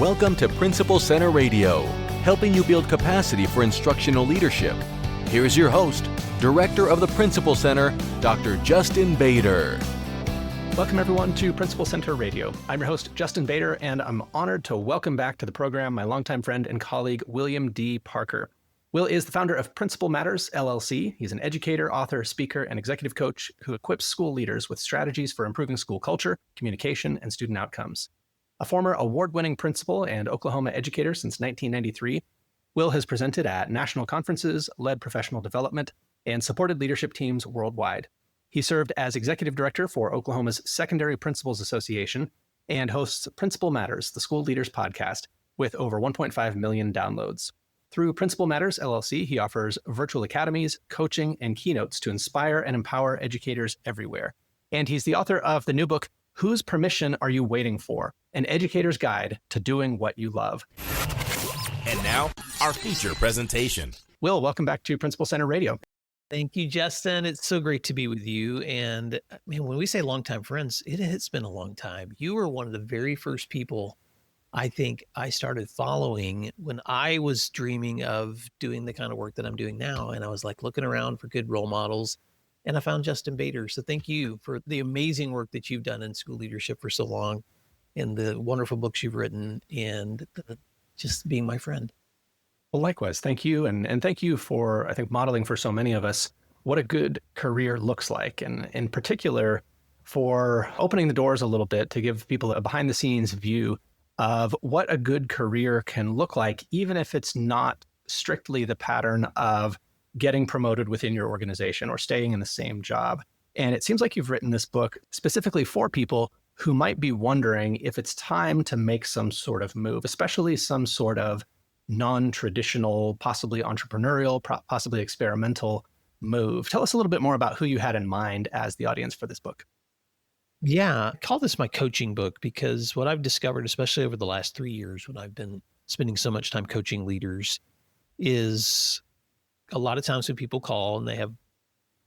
Welcome to Principal Center Radio, helping you build capacity for instructional leadership. Here's your host, Director of the Principal Center, Dr. Justin Bader. Welcome everyone to Principal Center Radio. I'm your host, Justin Bader, and I'm honored to welcome back to the program my longtime friend and colleague, William D. Parker. Will is the founder of Principal Matters, LLC. He's an educator, author, speaker, and executive coach who equips school leaders with strategies for improving school culture, communication, and student outcomes. A former award-winning principal and Oklahoma educator since 1993, Will has presented at national conferences, led professional development, and supported leadership teams worldwide. He served as executive director for Oklahoma's Secondary Principals Association and hosts Principal Matters, the school leaders podcast, with over 1.5 million downloads. Through Principal Matters, LLC, he offers virtual academies, coaching, and keynotes to inspire and empower educators everywhere. And he's the author of the new book, Whose Permission Are You Waiting For? An Educator's Guide to Doing What You Love. And now, our feature presentation. Will, welcome back to Principal Center Radio. Thank you, Justin. It's so great to be with you. And man, when we say longtime friends, it has been a long time. You were one of the very first people I think I started following when I was dreaming of doing the kind of work that I'm doing now. And I was like looking around for good role models. And I found Justin Bader. So thank you for the amazing work that you've done in school leadership for so long and the wonderful books you've written and just being my friend. Well, likewise, thank you. And thank you for, I think, modeling for so many of us what a good career looks like. And in particular, for opening the doors a little bit to give people a behind the scenes view of what a good career can look like, even if it's not strictly the pattern of getting promoted within your organization or staying in the same job. And it seems like you've written this book specifically for people who might be wondering if it's time to make some sort of move, especially some sort of non-traditional, possibly entrepreneurial, possibly experimental move. Tell us a little bit more about who you had in mind as the audience for this book. Yeah, I call this my coaching book because what I've discovered, especially over the last 3 years when I've been spending so much time coaching leaders, is a lot of times when people call and they have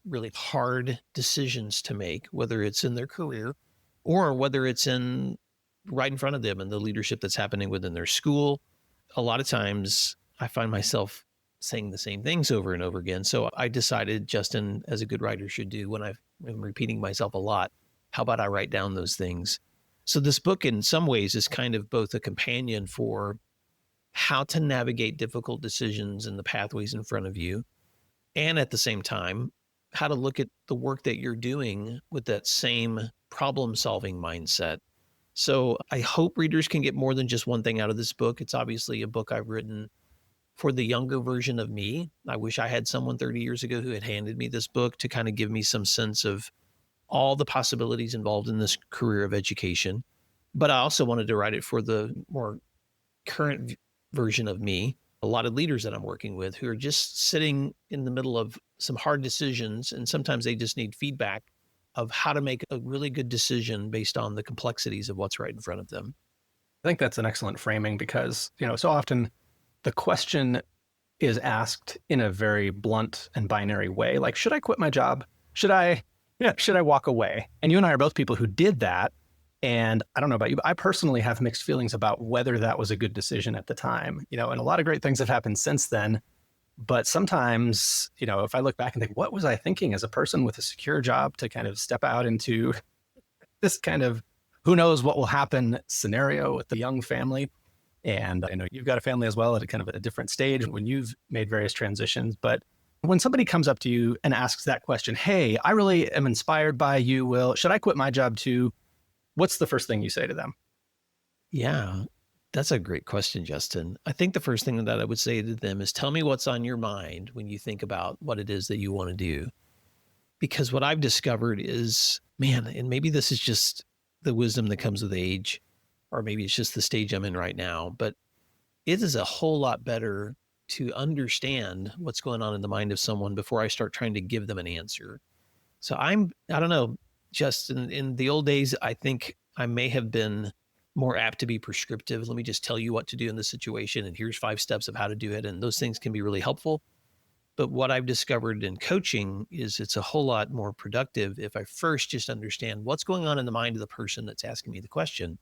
really hard decisions to make, whether it's in their career or whether it's in right in front of them and the leadership that's happening within their school, a lot of times I find myself saying the same things over and over again. So I decided, Justin, as a good writer should do, when I'm repeating myself a lot, how about I write down those things? So this book in some ways is kind of both a companion for how to navigate difficult decisions and the pathways in front of you, and at the same time, how to look at the work that you're doing with that same problem-solving mindset. So I hope readers can get more than just one thing out of this book. It's obviously a book I've written for the younger version of me. I wish I had someone 30 years ago who had handed me this book to kind of give me some sense of all the possibilities involved in this career of education. But I also wanted to write it for the more current version of me, a lot of leaders that I'm working with who are just sitting in the middle of some hard decisions. And sometimes they just need feedback of how to make a really good decision based on the complexities of what's right in front of them. I think that's an excellent framing because, so often the question is asked in a very blunt and binary way. Like, should I quit my job? Should I walk away? And you and I are both people who did that. And I don't know about you, but I personally have mixed feelings about whether that was a good decision at the time, and a lot of great things have happened since then. But sometimes, if I look back and think, what was I thinking as a person with a secure job to kind of step out into this kind of who knows what will happen scenario with the young family? And I know you've got a family as well at a kind of a different stage when you've made various transitions. But when somebody comes up to you and asks that question, hey, I really am inspired by you, Will, should I quit my job too? What's the first thing you say to them? Yeah, that's a great question, Justin. I think the first thing that I would say to them is tell me what's on your mind when you think about what it is that you want to do. Because what I've discovered is, man, and maybe this is just the wisdom that comes with age, or maybe it's just the stage I'm in right now, but it is a whole lot better to understand what's going on in the mind of someone before I start trying to give them an answer. So I don't know, Justin, in the old days, I think I may have been more apt to be prescriptive. Let me just tell you what to do in this situation, and here's 5 steps of how to do it. And those things can be really helpful. But what I've discovered in coaching is it's a whole lot more productive if I first just understand what's going on in the mind of the person that's asking me the question.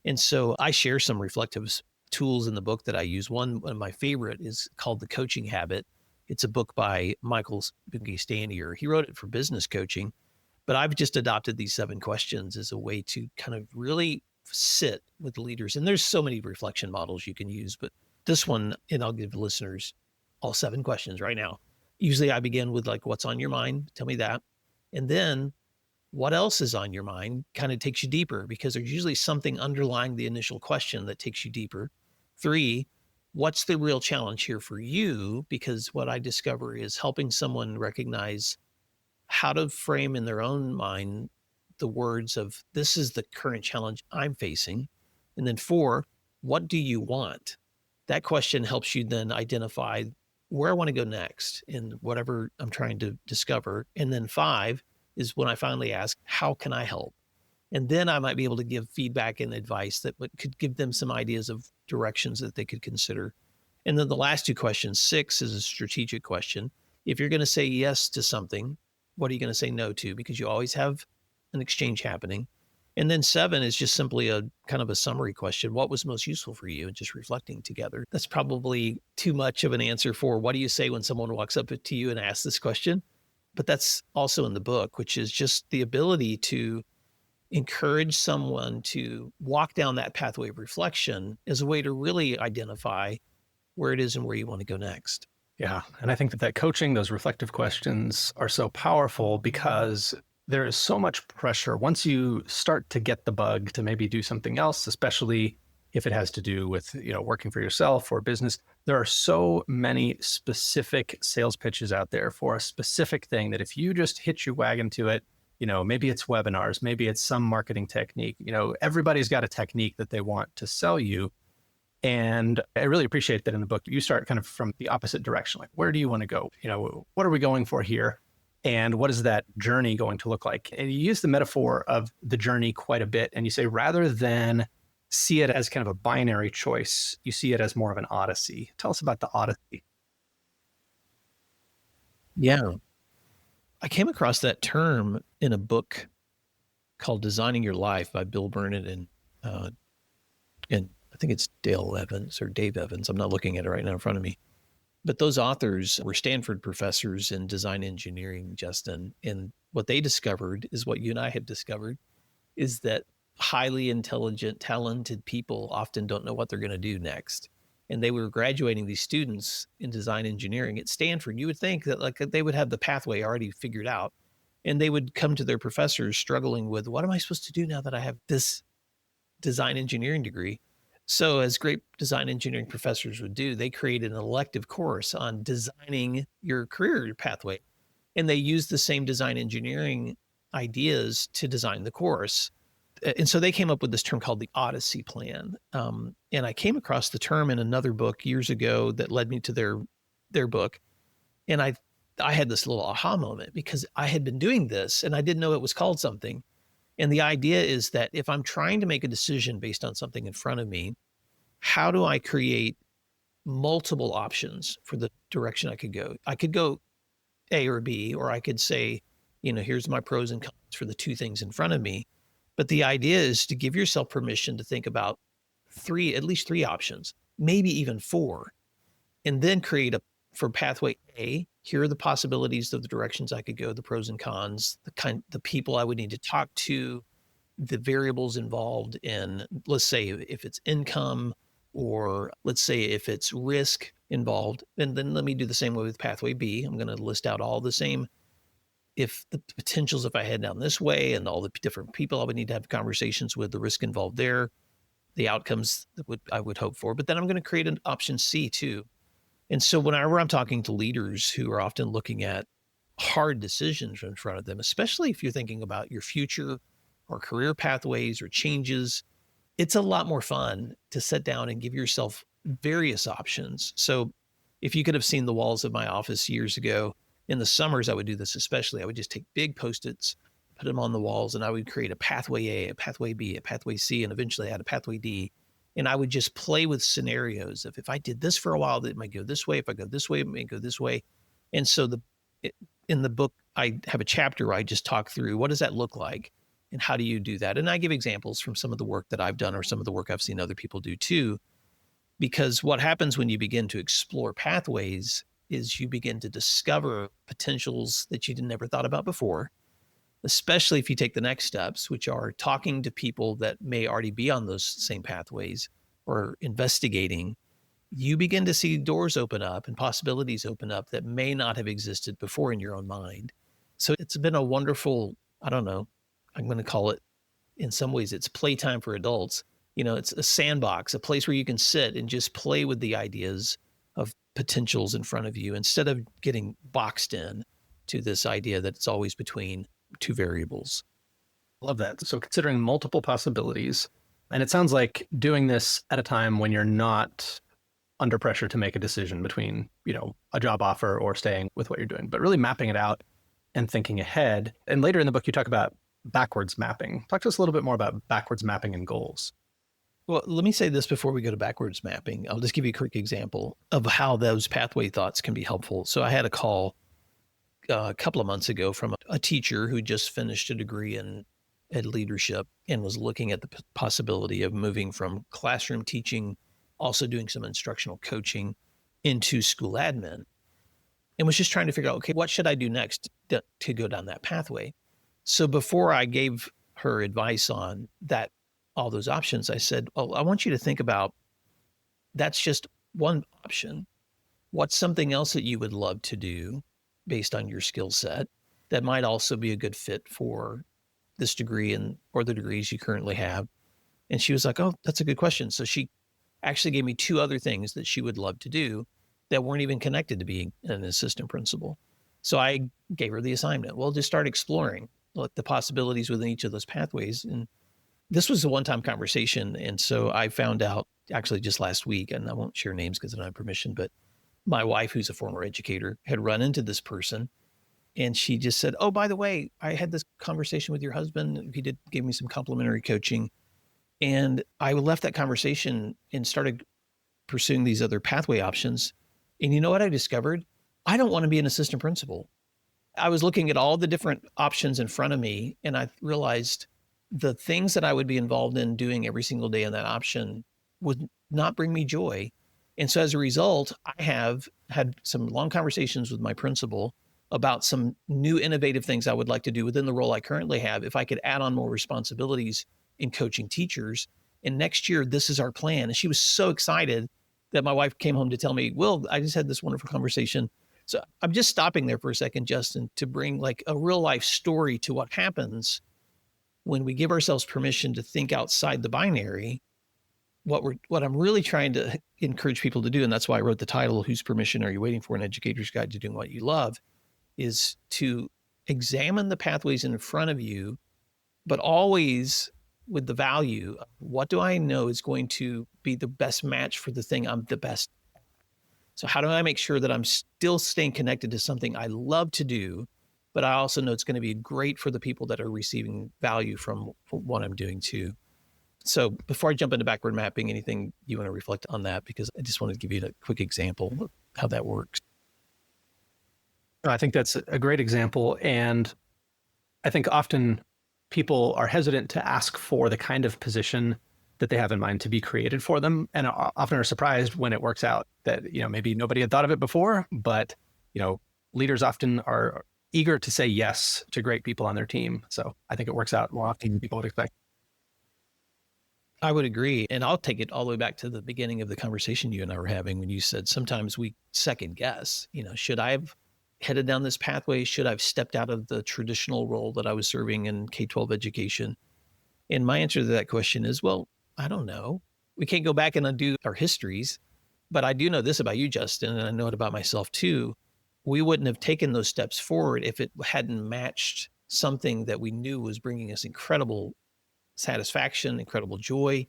And so I share some reflective tools in the book that I use. One of my favorite is called The Coaching Habit. It's a book by Michael Stannier. He wrote it for business coaching, but I've just adopted these 7 questions as a way to kind of really sit with leaders. And there's so many reflection models you can use, but this one, and I'll give listeners all 7 questions right now. Usually I begin with like, what's on your mind? Tell me that. And then what else is on your mind kind of takes you deeper, because there's usually something underlying the initial question that takes you deeper. 3, what's the real challenge here for you? Because what I discover is helping someone recognize how to frame in their own mind the words of, this is the current challenge I'm facing. And then 4, what do you want? That question helps you then identify where I want to go next in whatever I'm trying to discover. And then 5 is when I finally ask, how can I help? And then I might be able to give feedback and advice that could give them some ideas of directions that they could consider. And then the last 2 questions, 6 is a strategic question. If you're going to say yes to something, what are you going to say no to? Because you always have an exchange happening. And then 7 is just simply a kind of a summary question. What was most useful for you? And just reflecting together. That's probably too much of an answer for what do you say when someone walks up to you and asks this question? But that's also in the book, which is just the ability to encourage someone to walk down that pathway of reflection as a way to really identify where it is and where you want to go next. Yeah. And I think that coaching, those reflective questions are so powerful because there is so much pressure once you start to get the bug to maybe do something else, especially if it has to do with, working for yourself or business. There are so many specific sales pitches out there for a specific thing that if you just hitch your wagon to it, maybe it's webinars, maybe it's some marketing technique, everybody's got a technique that they want to sell you. And I really appreciate that in the book, you start kind of from the opposite direction. Like, where do you want to go? What are we going for here? And what is that journey going to look like? And you use the metaphor of the journey quite a bit. And you say, rather than see it as kind of a binary choice, you see it as more of an odyssey. Tell us about the odyssey. Yeah. I came across that term in a book called Designing Your Life by Bill Burnett and I think it's Dale Evans or Dave Evans. I'm not looking at it right now in front of me. But those authors were Stanford professors in design engineering, Justin. And what they discovered is what you and I have discovered, is that highly intelligent, talented people often don't know what they're going to do next. And they were graduating these students in design engineering at Stanford. You would think that like they would have the pathway already figured out. And they would come to their professors struggling with, what am I supposed to do now that I have this design engineering degree? So as great design engineering professors would do, they created an elective course on designing your career pathway. And they used the same design engineering ideas to design the course. And so they came up with this term called the Odyssey Plan. And I came across the term in another book years ago that led me to their book. And I had this little aha moment because I had been doing this and I didn't know it was called something. And the idea is that if I'm trying to make a decision based on something in front of me, how do I create multiple options for the direction I could go? I could go A or B, or I could say, here's my pros and cons for the 2 things in front of me. But the idea is to give yourself permission to think about at least 3 options, maybe even 4, and then create for pathway A, here are the possibilities of the directions I could go, the pros and cons, the people I would need to talk to, the variables involved in, let's say if it's income, or let's say if it's risk involved. And then let me do the same way with pathway B. I'm going to list out all the same, if the potentials, if I head down this way, and all the different people I would need to have conversations with, the risk involved there, the outcomes that I would hope for. But then I'm going to create an option C too. And so whenever I'm talking to leaders who are often looking at hard decisions in front of them, especially if you're thinking about your future or career pathways or changes, it's a lot more fun to sit down and give yourself various options. So if you could have seen the walls of my office years ago, in the summers, I would do this especially. I would just take big Post-its, put them on the walls, and I would create a pathway A, a pathway B, a pathway C, and eventually I had a pathway D. And I would just play with scenarios of if I did this for a while, it might go this way. If I go this way, it may go this way. And so in the book, I have a chapter where I just talk through what does that look like? And how do you do that? And I give examples from some of the work that I've done or some of the work I've seen other people do too, because what happens when you begin to explore pathways is you begin to discover potentials that you never thought about before, especially if you take the next steps, which are talking to people that may already be on those same pathways or investigating. You begin to see doors open up and possibilities open up that may not have existed before in your own mind. So it's been a wonderful, I don't know, I'm going to call it, in some ways, it's playtime for adults. It's a sandbox, a place where you can sit and just play with the ideas of potentials in front of you instead of getting boxed in to this idea that it's always between two variables. Love that. So considering multiple possibilities, and it sounds like doing this at a time when you're not under pressure to make a decision between, a job offer or staying with what you're doing, but really mapping it out and thinking ahead. And later in the book, you talk about backwards mapping. Talk to us a little bit more about backwards mapping and goals. Well, let me say this before we go to backwards mapping. I'll just give you a quick example of how those pathway thoughts can be helpful. So I had a call a couple of months ago from a teacher who just finished a degree in ed leadership and was looking at the possibility of moving from classroom teaching, also doing some instructional coaching, into school admin, and was just trying to figure out, okay, what should I do next to go down that pathway? So before I gave her advice on that, all those options, I said, oh, I want you to think about, that's just one option. What's something else that you would love to do based on your skill set that might also be a good fit for this degree or the degrees you currently have? And she was like, oh, that's a good question. So she actually gave me two other things that she would love to do that weren't even connected to being an assistant principal. So I gave her the assignment. Well, just start exploring the possibilities within each of those pathways. And this was a one-time conversation. And so I found out actually just last week, and I won't share names because I don't have permission, but my wife, who's a former educator, had run into this person. And she just said, oh, by the way, I had this conversation with your husband. He gave me some complimentary coaching. And I left that conversation and started pursuing these other pathway options. And you know what I discovered? I don't want to be an assistant principal. I was looking at all the different options in front of me, and I realized the things that I would be involved in doing every single day in that option would not bring me joy. And so as a result, I have had some long conversations with my principal about some new innovative things I would like to do within the role I currently have if I could add on more responsibilities in coaching teachers. And next year, this is our plan. And she was so excited that my wife came home to tell me, Will, I just had this wonderful conversation. So I'm just stopping there for a second, Justin, to bring like a real life story to what happens when we give ourselves permission to think outside the binary. What I'm really trying to encourage people to do, and that's why I wrote the title, Whose Permission Are You Waiting For? An Educator's Guide to Doing What You Love, is to examine the pathways in front of you, but always with the value of what do I know is going to be the best match for the thing I'm the best at? So how do I make sure that I'm still staying connected to something I love to do, but I also know it's going to be great for the people that are receiving value from what I'm doing too. So before I jump into backward mapping, anything you want to reflect on that? Because I just wanted to give you a quick example of how that works. I think that's a great example. And I think often people are hesitant to ask for the kind of position that they have in mind to be created for them, and often are surprised when it works out that, maybe nobody had thought of it before, but, leaders often are eager to say yes to great people on their team. So I think it works out more often than people would expect. I would agree. And I'll take it all the way back to the beginning of the conversation you and I were having when you said sometimes we second guess, should I have headed down this pathway? Should I have stepped out of the traditional role that I was serving in K-12 education? And my answer to that question is, well, I don't know. We can't go back and undo our histories, but I do know this about you, Justin, and I know it about myself too. We wouldn't have taken those steps forward if it hadn't matched something that we knew was bringing us incredible satisfaction, incredible joy,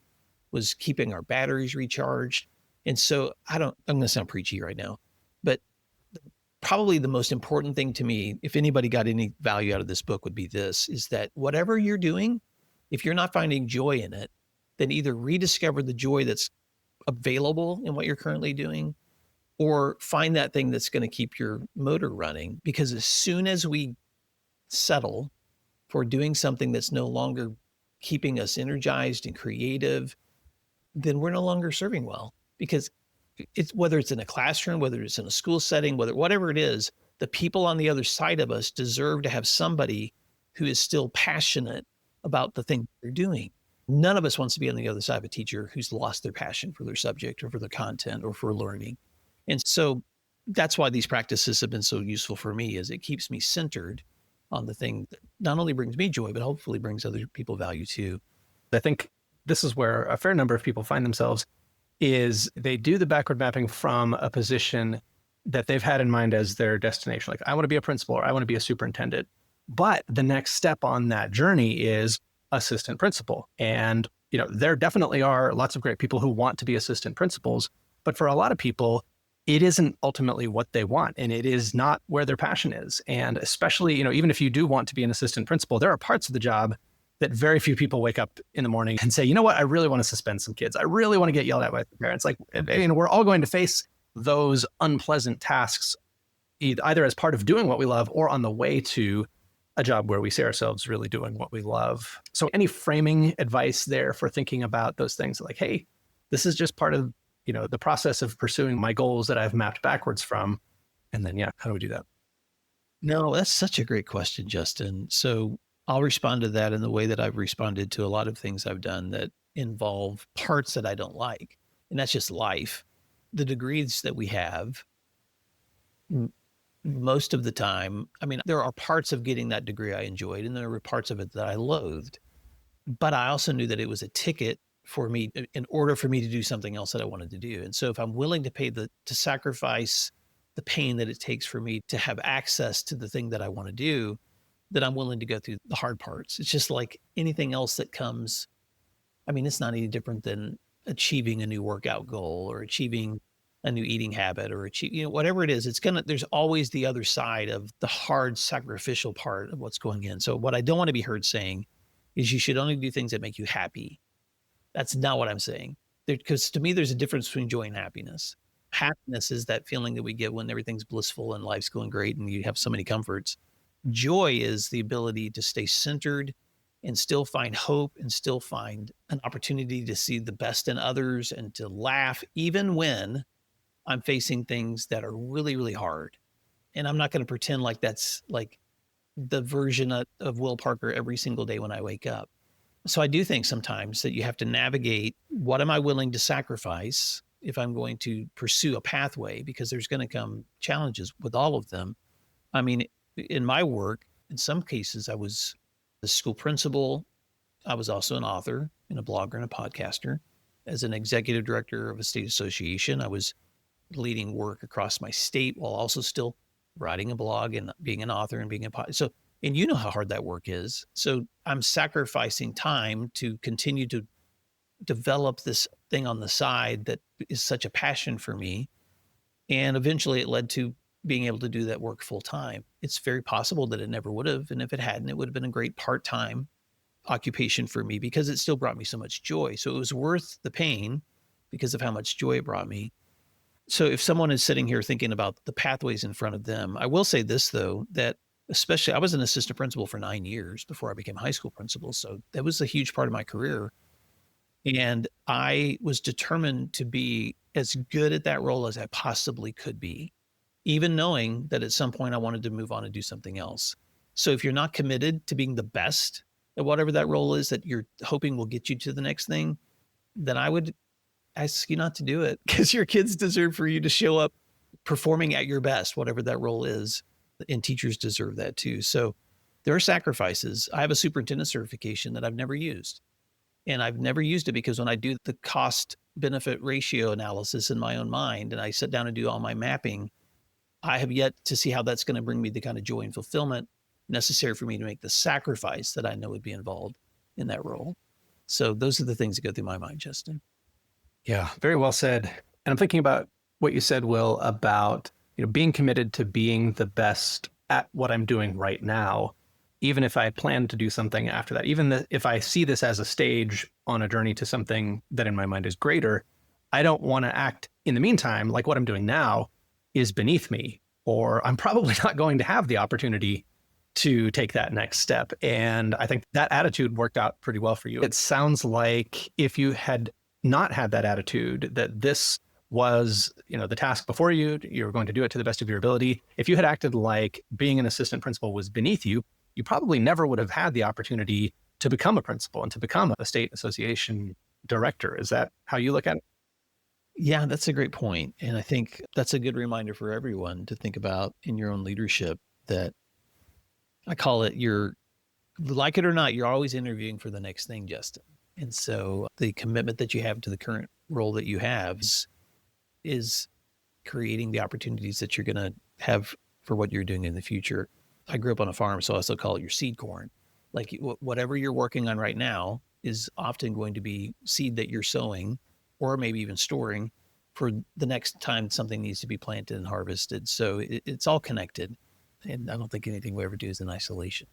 was keeping our batteries recharged. And so I'm going to sound preachy right now, but probably the most important thing to me, if anybody got any value out of this book, would be this, is that whatever you're doing, if you're not finding joy in it, then either rediscover the joy that's available in what you're currently doing, or find that thing that's going to keep your motor running. Because as soon as we settle for doing something that's no longer keeping us energized and creative, then we're no longer serving well. Because it's whether it's in a classroom, whether it's in a school setting, whatever it is, the people on the other side of us deserve to have somebody who is still passionate about the thing they're doing. None of us wants to be on the other side of a teacher who's lost their passion for their subject or for their content or for learning. And so that's why these practices have been so useful for me, is it keeps me centered on the thing that not only brings me joy, but hopefully brings other people value too. I think this is where a fair number of people find themselves, is they do the backward mapping from a position that they've had in mind as their destination. Like, I want to be a principal or I want to be a superintendent. But the next step on that journey is assistant principal. And, there definitely are lots of great people who want to be assistant principals. But for a lot of people, it isn't ultimately what they want. And it is not where their passion is. And especially, even if you do want to be an assistant principal, there are parts of the job that very few people wake up in the morning and say, you know what, I really want to suspend some kids. I really want to get yelled at by the parents. Like, we're all going to face those unpleasant tasks, either as part of doing what we love or on the way to a job where we see ourselves really doing what we love. So any framing advice there for thinking about those things, like, hey, this is just part of, the process of pursuing my goals that I've mapped backwards from. And then, how do we do that? No, that's such a great question, Justin. So I'll respond to that in the way that I've responded to a lot of things I've done that involve parts that I don't like. And that's just life. The degrees that we have, most of the time, there are parts of getting that degree I enjoyed, and there were parts of it that I loathed. But I also knew that it was a ticket for me in order for me to do something else that I wanted to do. And so if I'm willing to to sacrifice the pain that it takes for me to have access to the thing that I want to do, then I'm willing to go through the hard parts. It's just like anything else that comes. It's not any different than achieving a new workout goal or achieving a new eating habit or whatever it is. There's always the other side of the hard sacrificial part of what's going in. So what I don't want to be heard saying is you should only do things that make you happy. That's not what I'm saying. Because to me, there's a difference between joy and happiness. Happiness is that feeling that we get when everything's blissful and life's going great and you have so many comforts. Joy is the ability to stay centered and still find hope and still find an opportunity to see the best in others and to laugh, even when I'm facing things that are really, really hard. And I'm not going to pretend like that's like the version of Will Parker every single day when I wake up. So I do think sometimes that you have to navigate, what am I willing to sacrifice if I'm going to pursue a pathway, because there's going to come challenges with all of them. In my work, in some cases, I was a school principal. I was also an author and a blogger and a podcaster. As an executive director of a state association, I was leading work across my state while also still writing a blog and being an author and being a podcast. So, and you know how hard that work is. So I'm sacrificing time to continue to develop this thing on the side that is such a passion for me. And eventually it led to being able to do that work full time. It's very possible that it never would have. And if it hadn't, it would have been a great part-time occupation for me because it still brought me so much joy. So it was worth the pain because of how much joy it brought me. So if someone is sitting here thinking about the pathways in front of them, I will say this though, that especially I was an assistant principal for 9 years before I became a high school principal. So that was a huge part of my career. And I was determined to be as good at that role as I possibly could be, even knowing that at some point I wanted to move on and do something else. So if you're not committed to being the best at whatever that role is that you're hoping will get you to the next thing, then I would ask you not to do it, because your kids deserve for you to show up performing at your best, whatever that role is. And teachers deserve that too. So there are sacrifices. I have a superintendent certification that I've never used. And I've never used it because when I do the cost benefit ratio analysis in my own mind, and I sit down and do all my mapping, I have yet to see how that's going to bring me the kind of joy and fulfillment necessary for me to make the sacrifice that I know would be involved in that role. So those are the things that go through my mind, Justin. Yeah, very well said. And I'm thinking about what you said, Will, about being committed to being the best at what I'm doing right now, even if I plan to do something after that, even if I see this as a stage on a journey to something that in my mind is greater, I don't want to act in the meantime like what I'm doing now is beneath me, or I'm probably not going to have the opportunity to take that next step. And I think that attitude worked out pretty well for you. It sounds like if you had not had that attitude, that this was, the task before you, you were going to do it to the best of your ability. If you had acted like being an assistant principal was beneath you, you probably never would have had the opportunity to become a principal and to become a state association director. Is that how you look at it? Yeah, that's a great point. And I think that's a good reminder for everyone to think about in your own leadership, that I call it, like it or not, you're always interviewing for the next thing, Justin. And so the commitment that you have to the current role that you have is creating the opportunities that you're going to have for what you're doing in the future. I grew up on a farm, so I also call it your seed corn. Like whatever you're working on right now is often going to be seed that you're sowing, or maybe even storing for the next time something needs to be planted and harvested. So it's all connected. And I don't think anything we ever do is in isolation.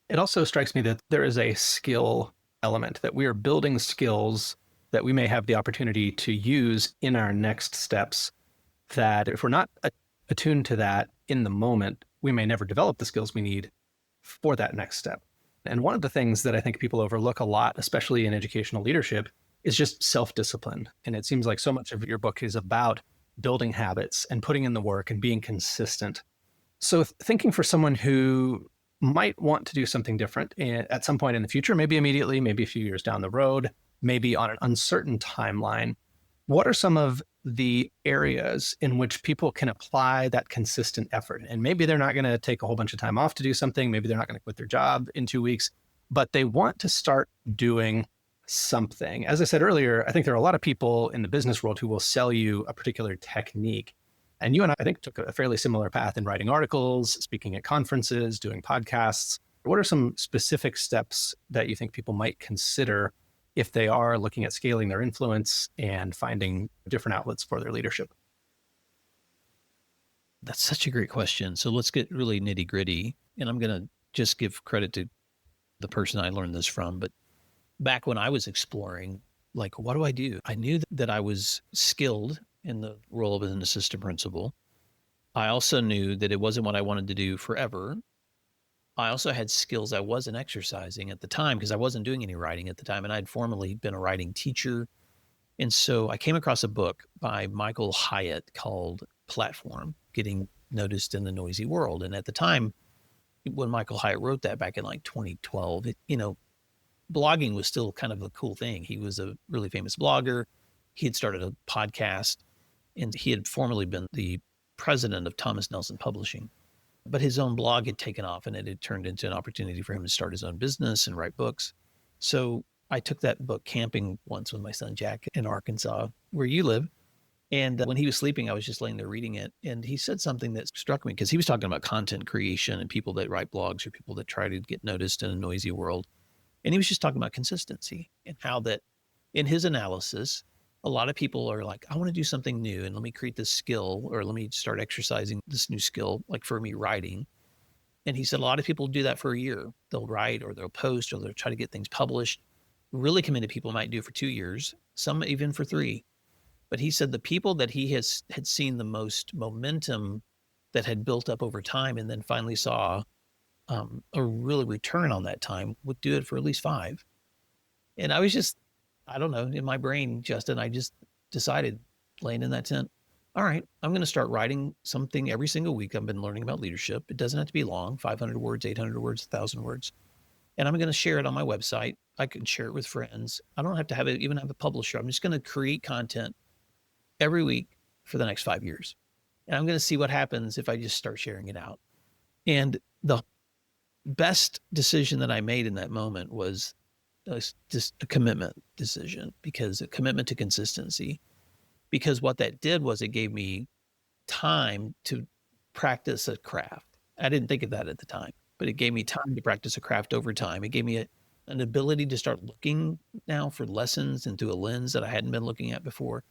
It also strikes me that there is a skill element, that we are building skills that we may have the opportunity to use in our next steps, that if we're not attuned to that in the moment, we may never develop the skills we need for that next step. And one of the things that I think people overlook a lot, especially in educational leadership, is just self-discipline. And it seems like so much of your book is about building habits and putting in the work and being consistent. So thinking for someone who might want to do something different at some point in the future, maybe immediately, maybe a few years down the road, maybe on an uncertain timeline, what are some of the areas in which people can apply that consistent effort? And maybe they're not going to take a whole bunch of time off to do something. Maybe they're not going to quit their job in 2 weeks, but they want to start doing something. As I said earlier, I think there are a lot of people in the business world who will sell you a particular technique. And you and I think, took a fairly similar path in writing articles, speaking at conferences, doing podcasts. What are some specific steps that you think people might consider if they are looking at scaling their influence and finding different outlets for their leadership? That's such a great question. So let's get really nitty gritty. And I'm going to just give credit to the person I learned this from. But back when I was exploring, like, what do I do? I knew that I was skilled in the role of an assistant principal. I also knew that it wasn't what I wanted to do forever. I also had skills I wasn't exercising at the time because I wasn't doing any writing at the time. And I'd formerly been a writing teacher. And so I came across a book by Michael Hyatt called Platform, Getting Noticed in the Noisy World. And at the time, when Michael Hyatt wrote that back in like 2012, blogging was still kind of a cool thing. He was a really famous blogger. He had started a podcast, and he had formerly been the president of Thomas Nelson Publishing. But his own blog had taken off, and it had turned into an opportunity for him to start his own business and write books. So I took that book camping once with my son Jack in Arkansas, where you live. And when he was sleeping, I was just laying there reading it. And he said something that struck me, because he was talking about content creation and people that write blogs or people that try to get noticed in a noisy world. And he was just talking about consistency and how that in his analysis, a lot of people are like, I want to do something new and let me create this skill, or let me start exercising this new skill, like for me, writing. And he said a lot of people do that for a year. They'll write or they'll post or they'll try to get things published. Really committed people might do it for 2 years, some even for 3. But he said the people that he had seen the most momentum that had built up over time and then finally saw a really return on that time would do it for at least 5. And I was just, I don't know, in my brain, Justin, I just decided, laying in that tent, all right, I'm going to start writing something every single week. I've been learning about leadership. It doesn't have to be long, 500 words, 800 words, 1,000 words. And I'm going to share it on my website. I can share it with friends. I don't have to even have a publisher. I'm just going to create content every week for the next 5 years. And I'm going to see what happens if I just start sharing it out. And the best decision that I made in that moment was just a commitment decision, because a commitment to consistency, because what that did was it gave me time to practice a craft. I didn't think of that at the time, but it gave me time to practice a craft over time. It gave me an ability to start looking now for lessons and through a lens that I hadn't been looking at before.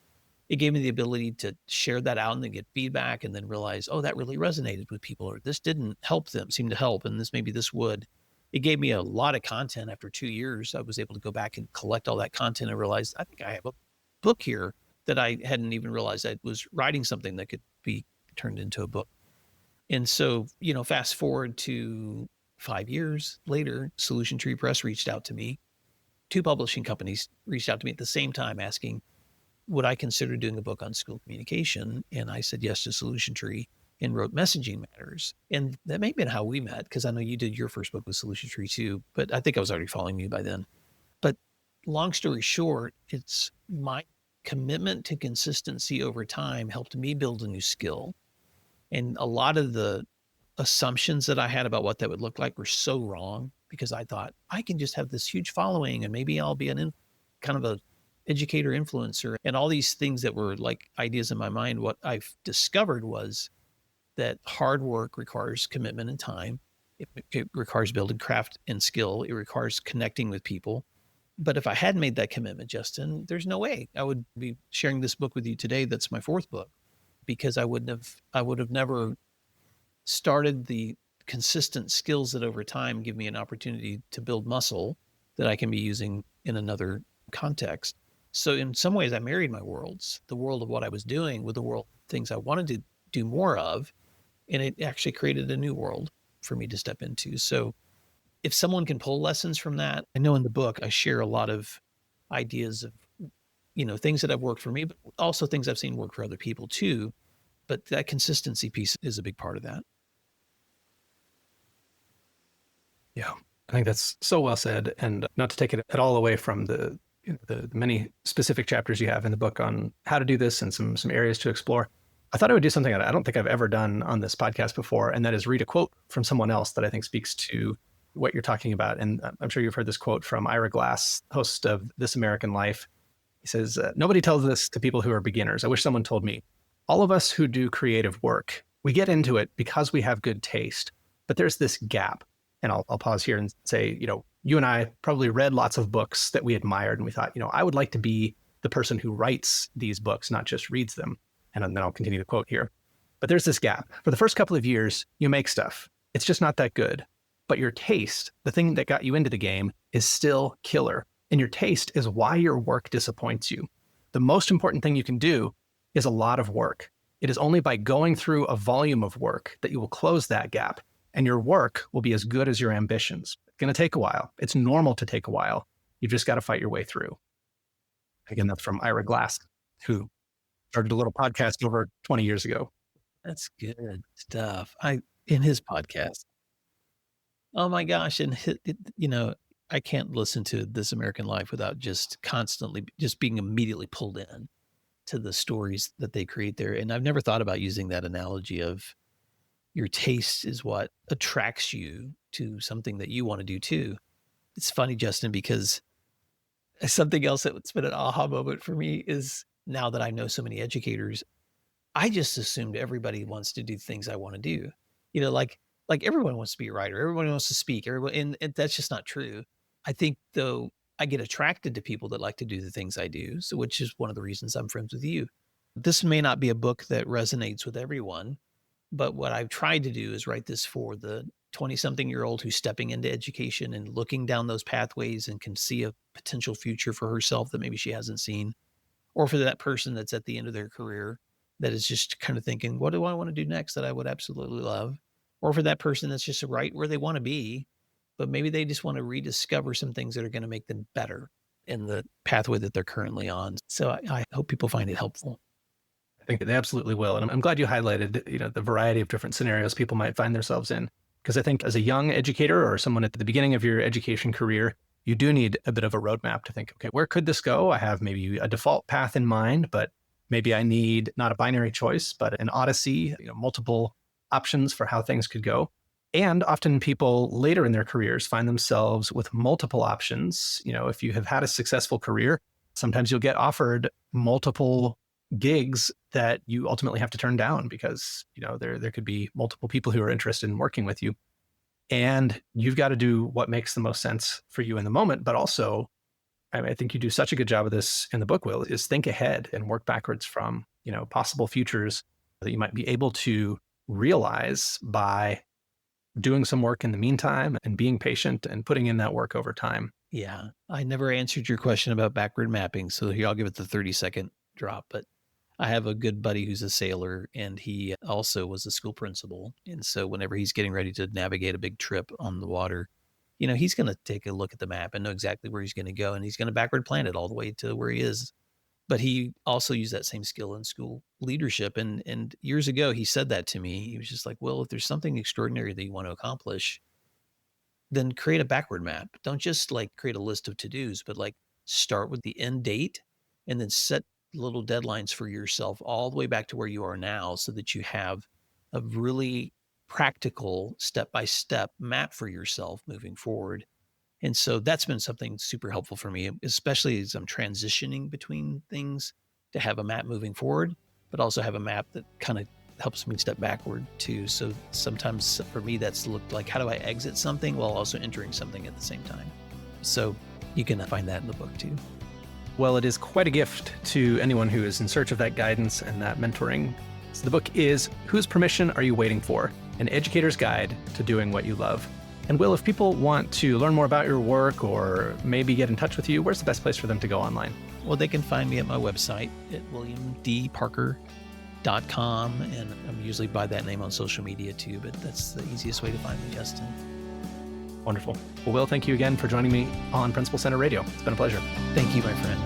It gave me the ability to share that out and then get feedback and then realize, oh, that really resonated with people, or this didn't help them, seem to help, and maybe this would. It gave me a lot of content. After 2 years, I was able to go back and collect all that content and realize, I think I have a book here that I hadn't even realized I was writing something that could be turned into a book. And so, fast forward to 5 years later, Solution Tree Press reached out to me. 2 publishing companies reached out to me at the same time asking, would I consider doing a book on school communication? And I said yes to Solution Tree and wrote Messaging Matters. And that may have been how we met, because I know you did your first book with Solution Tree too, but I think I was already following you by then. But long story short, it's my commitment to consistency over time helped me build a new skill. And a lot of the assumptions that I had about what that would look like were so wrong, because I thought I can just have this huge following and maybe I'll be kind of a educator influencer and all these things that were like ideas in my mind. What I've discovered was that hard work requires commitment and time. It requires building craft and skill. It requires connecting with people. But if I hadn't made that commitment, Justin, there's no way I would be sharing this book with you today. That's my 4th book, because I would have never started the consistent skills that over time give me an opportunity to build muscle that I can be using in another context. So in some ways I married my worlds, the world of what I was doing with the world of things I wanted to do more of. And it actually created a new world for me to step into. So if someone can pull lessons from that, I know in the book, I share a lot of ideas of, things that have worked for me, but also things I've seen work for other people too. But that consistency piece is a big part of that. Yeah, I think that's so well said. And not to take it at all away from the many specific chapters you have in the book on how to do this and some areas to explore, I thought I would do something that I don't think I've ever done on this podcast before, and that is read a quote from someone else that I think speaks to what you're talking about. And I'm sure you've heard this quote from Ira Glass, host of This American Life. He says, nobody tells this to people who are beginners. I wish someone told me. All of us who do creative work, we get into it because we have good taste, but there's this gap. And I'll pause here and say, you and I probably read lots of books that we admired, and we thought, I would like to be the person who writes these books, not just reads them. And then I'll continue the quote here. But there's this gap. For the first couple of years, you make stuff. It's just not that good. But your taste, the thing that got you into the game, is still killer. And your taste is why your work disappoints you. The most important thing you can do is a lot of work. It is only by going through a volume of work that you will close that gap, and your work will be as good as your ambitions. It's going to take a while. It's normal to take a while. You've just got to fight your way through. Again, that's from Ira Glass, who started a little podcast over 20 years ago. That's good stuff. In his podcast. Oh my gosh. And I can't listen to This American Life without just constantly just being immediately pulled in to the stories that they create there. And I've never thought about using that analogy of your taste is what attracts you to something that you want to do too. It's funny, Justin, because something else that's been an aha moment for me is now that I know so many educators, I just assumed everybody wants to do things I want to do. Like everyone wants to be a writer, everyone wants to speak, and that's just not true. I think though I get attracted to people that like to do the things I do, so which is one of the reasons I'm friends with you. This may not be a book that resonates with everyone, but what I've tried to do is write this for the 20-something-year-old who's stepping into education and looking down those pathways and can see a potential future for herself that maybe she hasn't seen, or for that person that's at the end of their career that is just kind of thinking, what do I want to do next that I would absolutely love? Or for that person that's just right where they want to be, but maybe they just want to rediscover some things that are going to make them better in the pathway that they're currently on. So I hope people find it helpful. I think they absolutely will. And I'm glad you highlighted, the variety of different scenarios people might find themselves in. Because I think as a young educator or someone at the beginning of your education career, you do need a bit of a roadmap to think, okay, where could this go? I have maybe a default path in mind, but maybe I need not a binary choice, but an odyssey, multiple options for how things could go. And often people later in their careers find themselves with multiple options. If you have had a successful career, sometimes you'll get offered multiple gigs that you ultimately have to turn down because, there could be multiple people who are interested in working with you. And you've got to do what makes the most sense for you in the moment. But also, I think you do such a good job of this in the book, Will, is think ahead and work backwards from, possible futures that you might be able to realize by doing some work in the meantime and being patient and putting in that work over time. Yeah. I never answered your question about backward mapping. So here, I'll give it the 30-second drop. But I have a good buddy who's a sailor, and he also was a school principal. And so whenever he's getting ready to navigate a big trip on the water, he's going to take a look at the map and know exactly where he's going to go. And he's going to backward plan it all the way to where he is. But he also used that same skill in school leadership. And years ago, he said that to me. He was just like, well, if there's something extraordinary that you want to accomplish, then create a backward map. Don't just like create a list of to-dos, but like start with the end date and then set little deadlines for yourself all the way back to where you are now so that you have a really practical step-by-step map for yourself moving forward. And so that's been something super helpful for me, especially as I'm transitioning between things, to have a map moving forward, but also have a map that kind of helps me step backward too. So sometimes for me, that's looked like, how do I exit something while also entering something at the same time? So you can find that in the book too. Well, it is quite a gift to anyone who is in search of that guidance and that mentoring. So the book is Whose Permission Are You Waiting For? An Educator's Guide to Doing What You Love. And Will, if people want to learn more about your work or maybe get in touch with you, where's the best place for them to go online? Well, they can find me at my website at williamdparker.com. And I'm usually by that name on social media too, but that's the easiest way to find me, Justin. Wonderful. Well, Will, thank you again for joining me on Principal Center Radio. It's been a pleasure. Thank you, my friend.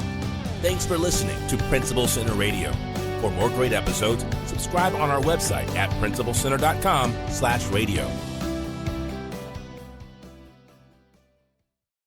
Thanks for listening to Principal Center Radio. For more great episodes, subscribe on our website at principalcenter.com/radio.